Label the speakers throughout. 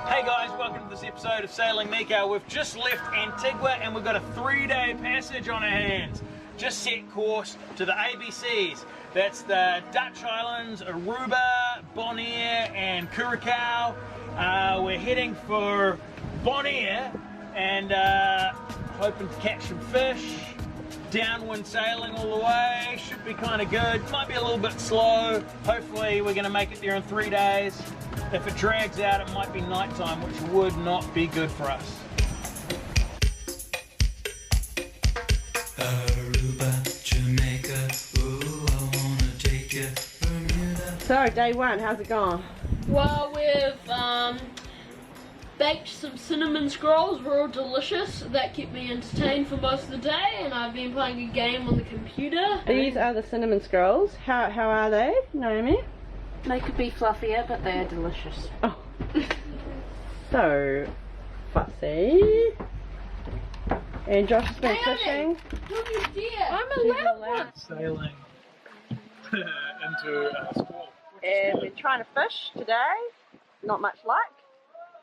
Speaker 1: Hey guys, welcome to this episode of Sailing Nikau. We've just left Antigua and we've got a 3-day passage on our hands. Just set course to the ABCs. That's the Dutch islands, Aruba, Bonaire and Curaçao. We're heading for Bonaire and hoping to catch some fish. Downwind sailing all the way, should be kind of good. Might be a little bit slow. Hopefully we're going to make it there in 3 days. If it drags out, it might be nighttime, which would not be good for us.
Speaker 2: Aruba, Jamaica, ooh, I wanna take you, Bermuda.
Speaker 3: So, day one, how's it going?
Speaker 4: Well, we've baked some cinnamon scrolls, were all delicious. That kept me entertained for most of the day, and I've been playing a game on the computer.
Speaker 3: These are the cinnamon scrolls. How are they, Naomi?
Speaker 4: They could be fluffier, but they are delicious.
Speaker 3: Oh. So, fussy. And Josh has been fishing.
Speaker 4: Oh dear. I'm
Speaker 3: She's
Speaker 4: a loud
Speaker 3: allowed.
Speaker 4: one.
Speaker 1: Sailing into a squall.
Speaker 3: And we're trying to fish today. Not much luck.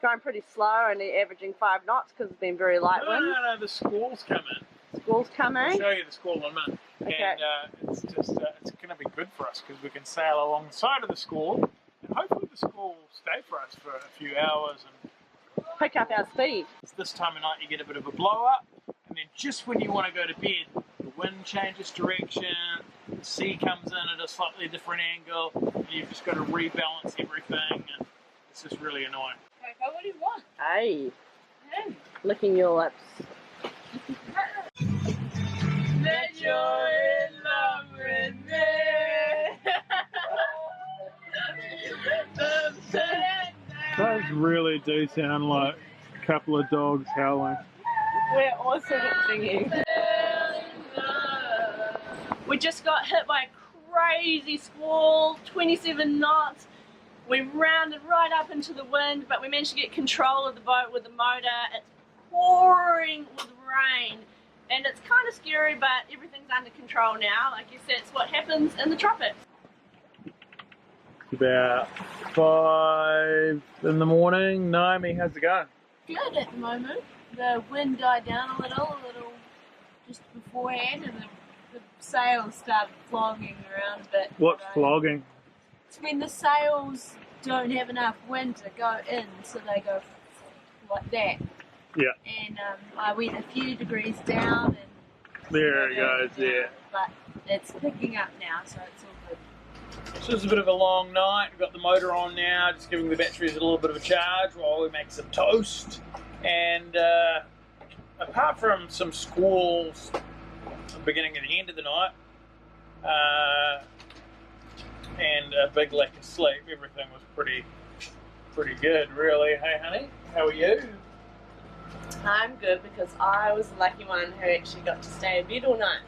Speaker 3: Going pretty slow, only averaging 5 knots because it's been very light wind.
Speaker 1: No, the squalls come in.
Speaker 3: Squalls
Speaker 1: I'll
Speaker 3: coming.
Speaker 1: show you the squall in a minute.
Speaker 3: Okay.
Speaker 1: And it's just, it's going to be good for us because we can sail alongside of the squall. And hopefully the squall will stay for us for a few hours. And
Speaker 3: Pick up our speed.
Speaker 1: this time of night you get a bit of a blow up. And then just when you want to go to bed, the wind changes direction, the sea comes in at a slightly different angle, and you've just got to rebalance everything. And it's just really annoying.
Speaker 4: Okay, what do you want?
Speaker 3: Hey. Licking your lips.
Speaker 4: That you're in love with me.
Speaker 1: Those really do sound like a couple of dogs howling.
Speaker 3: We're also singing.
Speaker 4: We just got hit by a crazy squall, 27 knots. We rounded right up into the wind, but we managed to get control of the boat with the motor. It's pouring with rain, and it's kind of scary, but everything's under control now. I guess that's what happens in the tropics.
Speaker 1: It's about 5 in the morning. Naomi, how's it going?
Speaker 4: Good at the moment. The wind died down a little just beforehand, and the sails started flogging around a bit.
Speaker 1: What's flogging?
Speaker 4: It's when the sails don't have enough wind to go in, so they go like that.
Speaker 1: Yeah.
Speaker 4: And I went a few degrees down, and
Speaker 1: There it goes, yeah.
Speaker 4: But it's picking up now, so it's all good.
Speaker 1: So it's a bit of a long night. We've got the motor on now, just giving the batteries a little bit of a charge while we make some toast. And apart from some squalls at the beginning and the end of the night, and a big lack of sleep, everything was pretty good, really. Hey, honey, how are you?
Speaker 3: I'm good because I was the lucky one who actually got to stay in bed all night.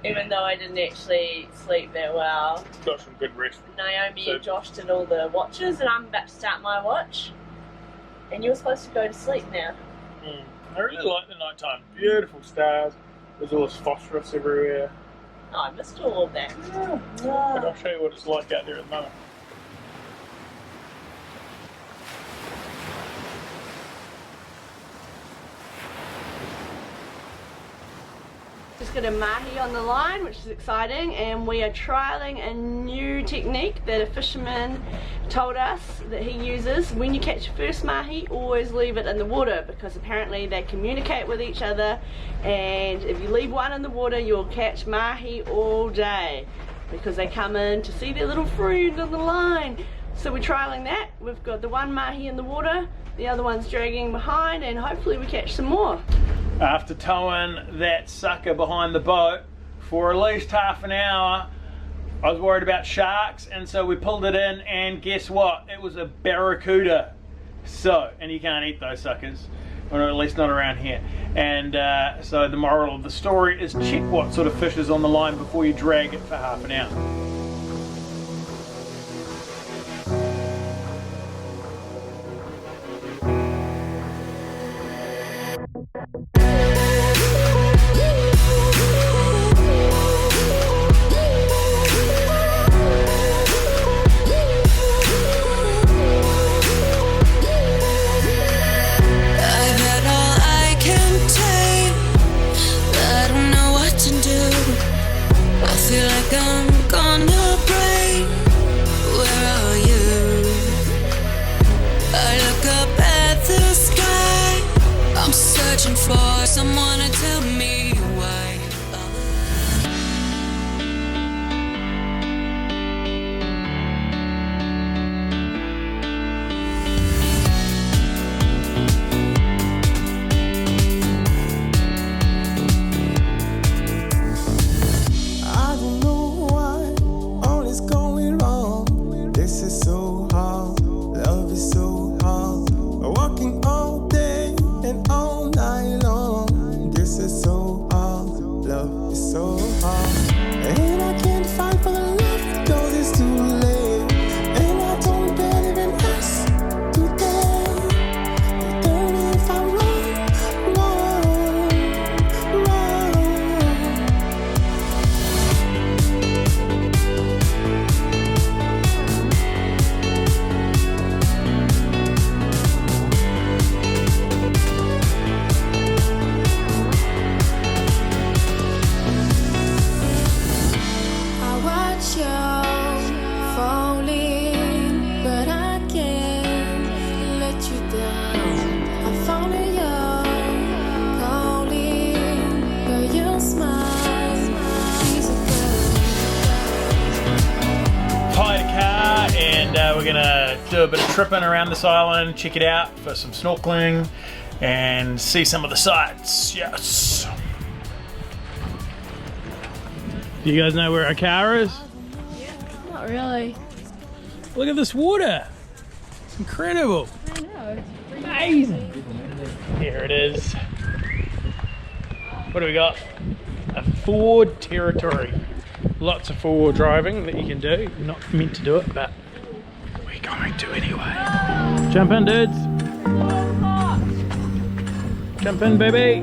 Speaker 3: Even though I didn't actually sleep that well.
Speaker 1: Got some good rest.
Speaker 3: Naomi and Josh did all the watches, and I'm about to start my watch. And you're supposed to go to sleep now.
Speaker 1: I really like the nighttime. Beautiful stars. There's all this phosphorus everywhere.
Speaker 3: Oh, I missed all of that.
Speaker 1: But I'll show you what it's like out there at the moment.
Speaker 3: Just got a mahi on the line, which is exciting, and we are trialling a new technique that a fisherman told us that he uses. When you catch your first mahi, always leave it in the water, because apparently they communicate with each other, and if you leave one in the water, you'll catch mahi all day, because they come in to see their little friend on the line. So we're trialling that. We've got the one mahi in the water, the other one's dragging behind, and hopefully we catch some more.
Speaker 1: After towing that sucker behind the boat for at least half an hour, I was worried about sharks, and so we pulled it in, and guess what? It was a barracuda. So, and you can't eat those suckers, or at least not around here. And so the moral of the story is check what sort of fish is on the line before you drag it for half an hour.
Speaker 2: ocean floor. Someone to tell me why.
Speaker 5: I don't know why all is going wrong. This is so hard, love is so hard. Walking all day and all night long. This is so hard, love is so hard. And I can't fight for the love, cause it's too late. And I don't believe in us today. Tell me if I'm wrong, wrong, wrong.
Speaker 6: I watch you falling, but I can't let you down. I'm following you, calling, but your smile, she's a girl.
Speaker 1: Hired a car and we're gonna do a bit of tripping around this island, check it out for some snorkeling and see some of the sights. Yes. Do you guys know where our car is?
Speaker 3: Not really.
Speaker 1: Look at this water. It's incredible.
Speaker 3: I know.
Speaker 1: Amazing. Here it is. What do we got? A Ford Territory. Lots of four-wheel driving that you can do. You're not meant to do it, but we're going to anyway. Jump in, dudes. Jump in, baby.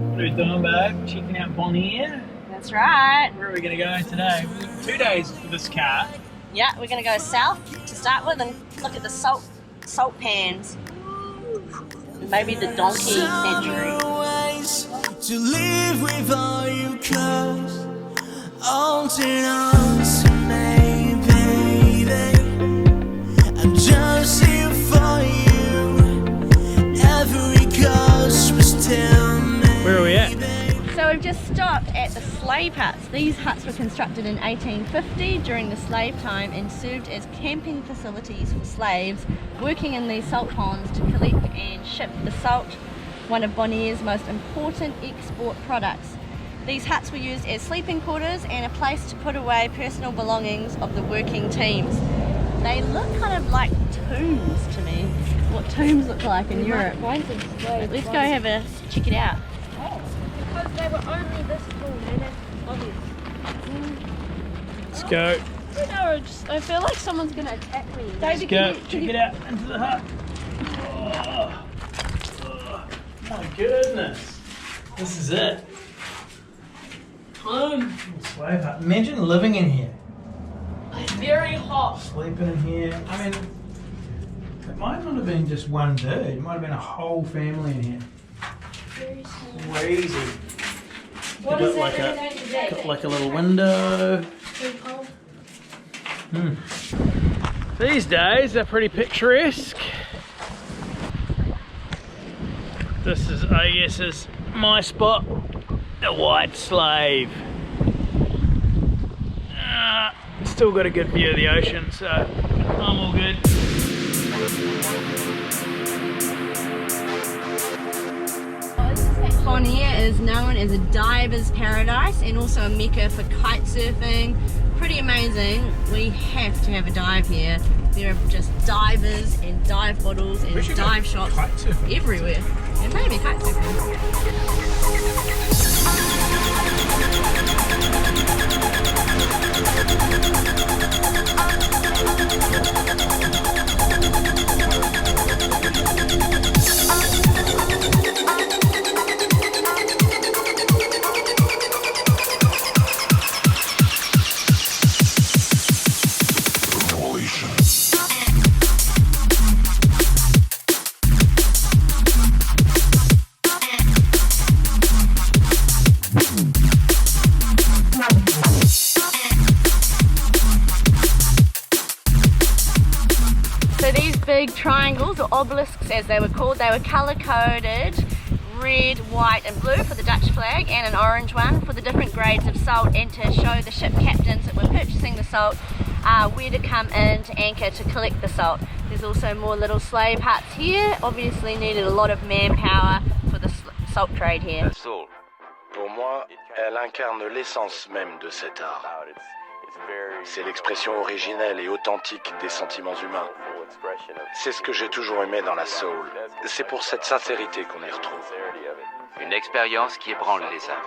Speaker 1: What are we doing, babe? Checking out Bonaire.
Speaker 4: That's right.
Speaker 1: Where are we going to go today? We've got 2 days for this car.
Speaker 4: Yeah, we're gonna go south to start with and look at the salt pans. And maybe the donkey sanctuary.
Speaker 5: Ways to live with all you cause. All turn on to me, baby. I'm just here for you. Every ghost was tell me.
Speaker 1: Where are we at?
Speaker 4: So we've just stopped at the slave huts. These huts were constructed in 1850 during the slave time and served as camping facilities for slaves working in these salt ponds to collect and ship the salt, one of Bonaire's most important export products. These huts were used as sleeping quarters and a place to put away personal belongings of the working teams. They look kind of like tombs to me. What tombs look like in Europe. Let's go have a check it out.
Speaker 3: Because they were only this tall, and that's obvious.
Speaker 1: Let's go.
Speaker 3: I feel like someone's gonna attack me.
Speaker 1: Let's go. Check it out into the hut. Oh, oh, my goodness. This is it. Slave hut. Imagine living in here.
Speaker 3: It's very hot.
Speaker 1: Sleeping in here. I mean, it might not have been just one dude. It might have been a whole family in here.
Speaker 3: Very small.
Speaker 1: Crazy.
Speaker 3: What
Speaker 1: Got
Speaker 3: is
Speaker 1: like
Speaker 3: that
Speaker 1: a,
Speaker 3: going to do?
Speaker 1: got like a little window. These days are pretty picturesque. This is, I guess, is my spot, the White Slave. Still got a good view of the ocean, so I'm all good.
Speaker 4: Bonaire is known as a diver's paradise and also a mecca for kite surfing. Pretty amazing. We have to have a dive here. There are just divers and dive bottles and dive shops everywhere. And maybe kite surfing.
Speaker 3: big triangles, or obelisks as they were called. They were colour coded, red, white and blue for the Dutch flag, and an orange one for the different grades of salt, and to show the ship captains that were purchasing the salt where to come in to anchor to collect the salt. There's also more little sleigh parts here. Obviously needed a lot of manpower for the salt trade here.
Speaker 7: La saule, pour moi, elle incarne l'essence même de cet art. C'est l'expression originelle et authentique des sentiments humains. C'est ce que j'ai toujours aimé dans la soul. C'est pour cette sincérité qu'on y retrouve.
Speaker 8: Une expérience qui ébranle les âmes.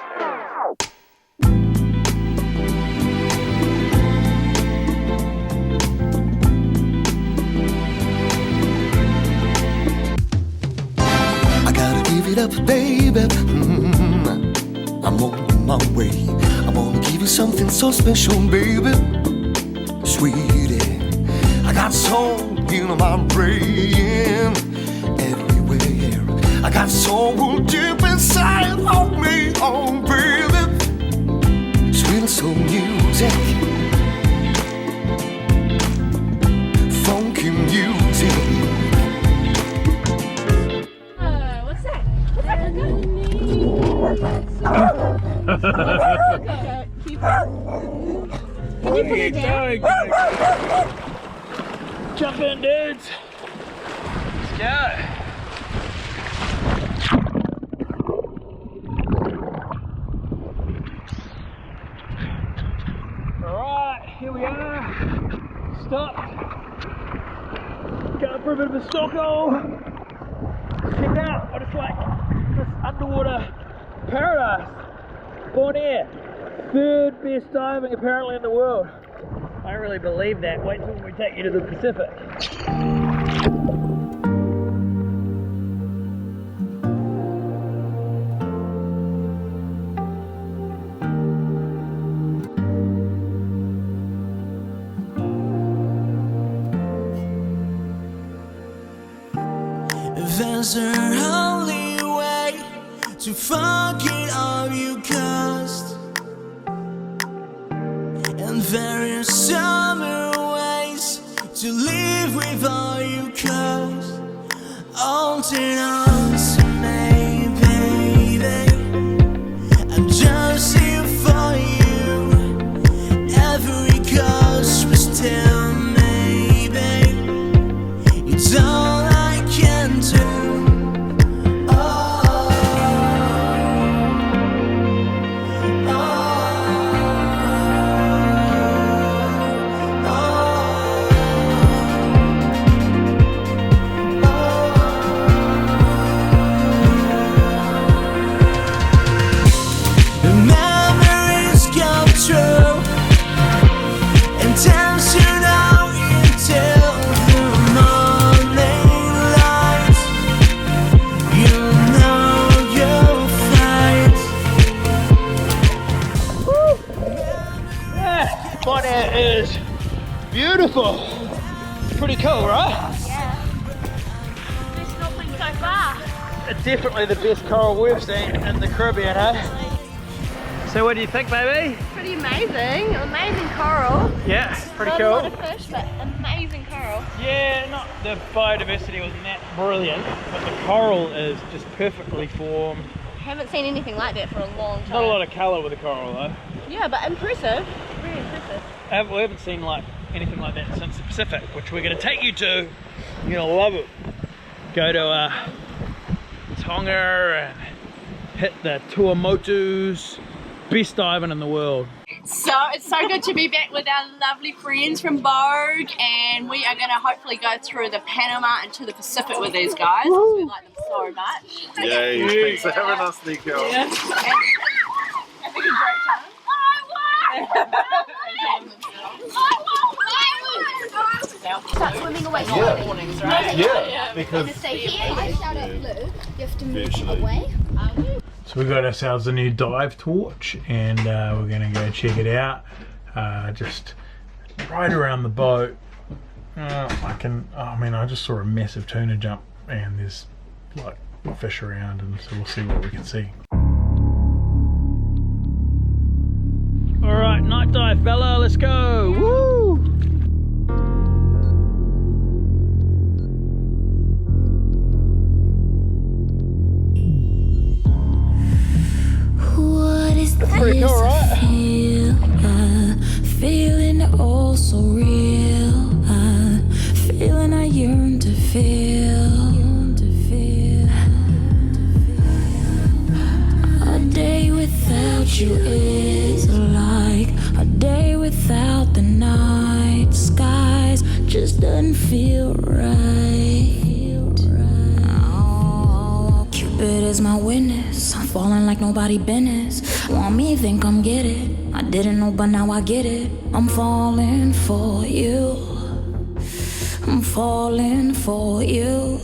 Speaker 5: I gotta give it up, baby. I'm on my way. I wanna give you something so special, baby. Sweetie, I got soul in my brain everywhere. I got soul deep inside of me, oh baby. Sweet soul music, funky music.
Speaker 3: What's that? Keep up. Can you put it down?
Speaker 1: Jump in, dudes. Let's go. Alright, here we are. Stop. Going for a bit of a snorkel. Check out what it's like. This underwater paradise. Bonaire. Third best diving apparently in the world. I don't really believe that. Wait till we take you to the Pacific.
Speaker 2: There's a only way to forget all you caused, and there is summer ways to live with all you caused. Alternate on to me, baby. I'm just here for you. Every cost was tell me, babe. It's all I can do.
Speaker 1: Bonaire is beautiful. Pretty cool, right?
Speaker 3: Yeah. Best snorkeling so far.
Speaker 1: It's definitely the best coral we've seen in the Caribbean, eh? So what do you think, baby?
Speaker 3: Pretty amazing. Amazing coral.
Speaker 1: Yeah, pretty
Speaker 3: Not
Speaker 1: cool.
Speaker 3: a lot of fish, but amazing coral.
Speaker 1: Yeah, not the biodiversity wasn't that brilliant, but the coral is just perfectly formed.
Speaker 3: Haven't seen anything like that for a long time.
Speaker 1: Not a lot of colour with the coral though.
Speaker 3: Yeah, but impressive. Very impressive.
Speaker 1: We haven't seen like anything like that since the Pacific, which we're going to take you to. You're going to love it. Go to Tonga and hit the Tuamotus. Best diving in the world.
Speaker 4: So it's so good to be back with our lovely friends from Vogue, and we are going to hopefully go through the Panama and to the Pacific with these guys because we like them so much.
Speaker 9: Yay, thanks for having us, Nikau.
Speaker 4: Yeah. Having a great time.
Speaker 10: Start swimming away mornings, right?
Speaker 9: Yeah, because
Speaker 10: Stay here. I shout out blue. You have to move away.
Speaker 1: So we got ourselves a new dive torch, and we're going to go check it out. Just right around the boat. I just saw a massive tuna jump, and there's like fish around, and so we'll see what we can see. All right, night dive, fella. Let's go. Woo!
Speaker 6: without you is like a day without the night. Skies just doesn't feel right. Oh, Cupid is my witness. I'm falling like nobody business. Want me think I'm get it. I didn't know, but now I get it. I'm falling for you. I'm falling for you.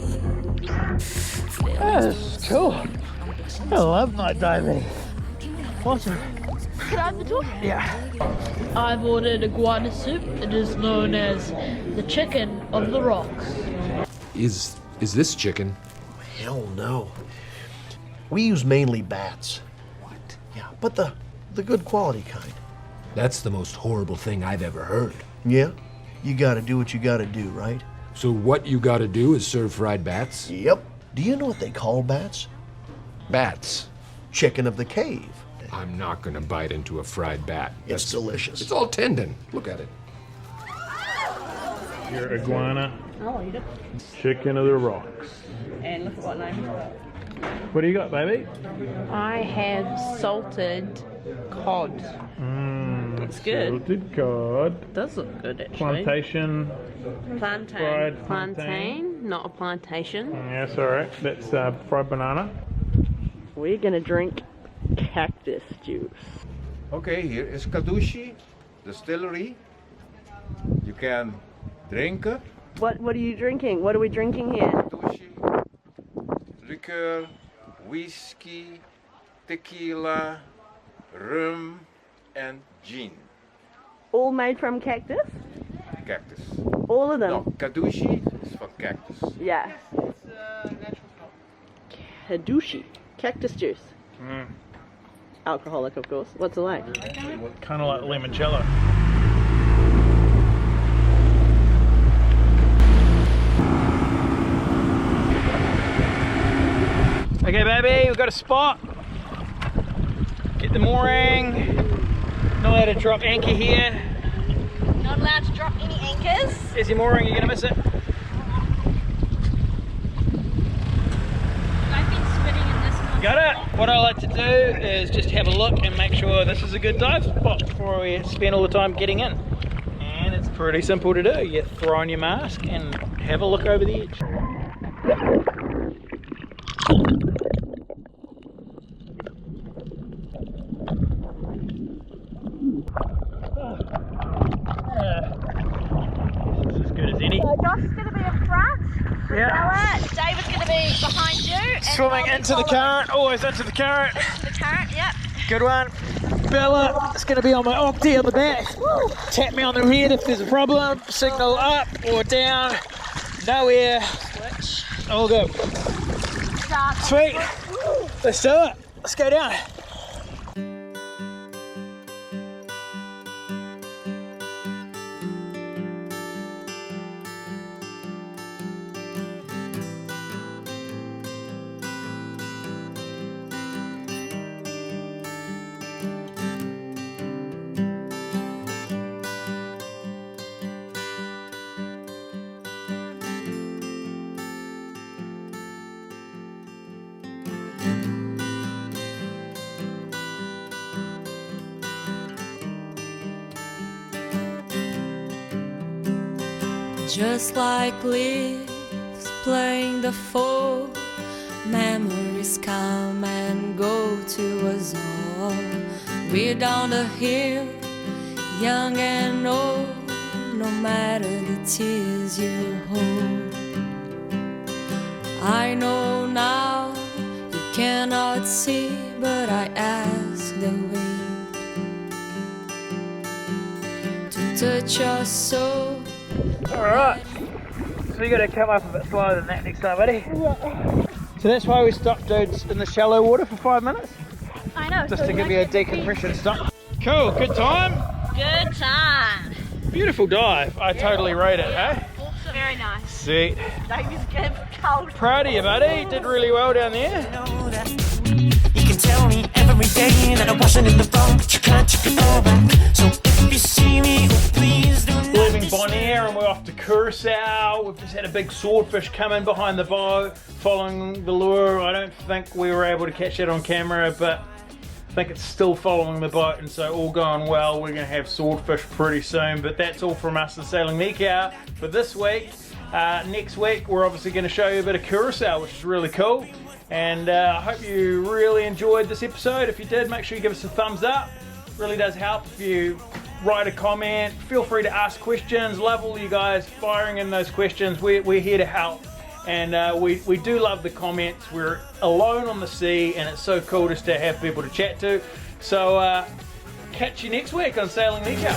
Speaker 1: That's cool. I love night diving. Awesome.
Speaker 3: Can I have the tour?
Speaker 1: Yeah.
Speaker 11: I've ordered iguana soup. It is known as the chicken of the rocks.
Speaker 12: Is this chicken?
Speaker 13: Hell no. We use mainly bats. What? Yeah, but the good quality kind.
Speaker 12: That's the most horrible thing I've ever heard.
Speaker 13: Yeah? You gotta do what you gotta do, right?
Speaker 12: So what you gotta do is serve fried bats?
Speaker 13: Yep. Do you know what they call bats?
Speaker 12: Bats.
Speaker 13: Chicken of the cave.
Speaker 12: I'm not gonna bite into a fried bat.
Speaker 13: It's delicious.
Speaker 12: It's all tendon. Look at it.
Speaker 1: Your iguana.
Speaker 3: I'll eat it.
Speaker 1: Chicken of the rocks.
Speaker 3: And look at what name it's got.
Speaker 1: What do you got, baby?
Speaker 3: I have salted cod. It's good.
Speaker 1: Salted cod.
Speaker 3: It does look good actually.
Speaker 1: Plantation.
Speaker 3: Plantain.
Speaker 1: Fried
Speaker 3: plantain, not a plantation.
Speaker 1: Yeah, that's alright. That's fried banana.
Speaker 3: We're gonna drink cactus juice.
Speaker 14: Okay, here is Kadushi distillery. You can drink it.
Speaker 3: What are you drinking? What are we drinking here?
Speaker 14: Kadushi, liquor, whiskey, tequila, rum, and gin.
Speaker 3: All made from cactus?
Speaker 14: Cactus.
Speaker 3: All of them?
Speaker 14: No, Kadushi is from cactus.
Speaker 3: Yeah. Kadushi. Cactus juice. Alcoholic, of course. What's it like?
Speaker 1: Kind of like limoncello. Okay, baby, we've got a spot. Get the mooring. Not allowed to drop anchor here.
Speaker 4: Not allowed to drop any anchors.
Speaker 1: There's your mooring, you're gonna miss it.
Speaker 4: I've been swimming in this one.
Speaker 1: Got it. What I like to do is just have a look and make sure this is a good dive spot before we spend all the time getting in. And it's pretty simple to do. You throw on your mask and have a look over the edge. This is as good as any.
Speaker 4: So Josh is going to be in front.
Speaker 1: Yeah.
Speaker 4: David's going to be behind you. And
Speaker 1: Swimming into the current, always into the current.
Speaker 4: Into the current, yep.
Speaker 1: Good one. Bella is going to be on my octi on the back. Woo. Tap me on the head if there's a problem. Signal up or down. Nowhere.
Speaker 4: Switch.
Speaker 1: All good.
Speaker 4: Start.
Speaker 1: Sweet. Let's do it. Let's go down.
Speaker 6: Just like leaves playing the fool, memories come and go to us all. We're down the hill, young and old, no matter the tears you hold. I know now you cannot see, but I ask the wind to touch your soul.
Speaker 1: Alright, so you gotta come up a bit slower than that next time, buddy. Yeah. So that's why we stopped, dudes, in the shallow water for 5 minutes.
Speaker 4: I know.
Speaker 1: Just to give you a decompression stop. Cool, good time?
Speaker 4: Good time.
Speaker 1: Beautiful dive. I totally rate it, eh?
Speaker 4: Awesome. Very nice.
Speaker 1: Sweet.
Speaker 4: David's getting cold.
Speaker 1: Proud of you, buddy. Did really well down there.
Speaker 5: You can tell me every day that I wasn't in the wrong, but you can't take it all back. So if you see me, oh, please do not.
Speaker 1: Leaving Bonaire and we're off to Curaçao. We've just had a big swordfish come in behind the bow, following the lure. I don't think we were able to catch it on camera, but I think it's still following the boat, and so all going well, we're going to have swordfish pretty soon. But that's all from us at Sailing Nikau for this week. Next week, we're obviously going to show you a bit of Curaçao, which is really cool. And I hope you really enjoyed this episode. If you did, make sure you give us a thumbs up. It really does help if you write a comment. Feel free to ask questions. Love all you guys firing in those questions. We're here to help. And we do love the comments. We're alone on the sea, and it's so cool just to have people to chat to. So catch you next week on Sailing Nikau.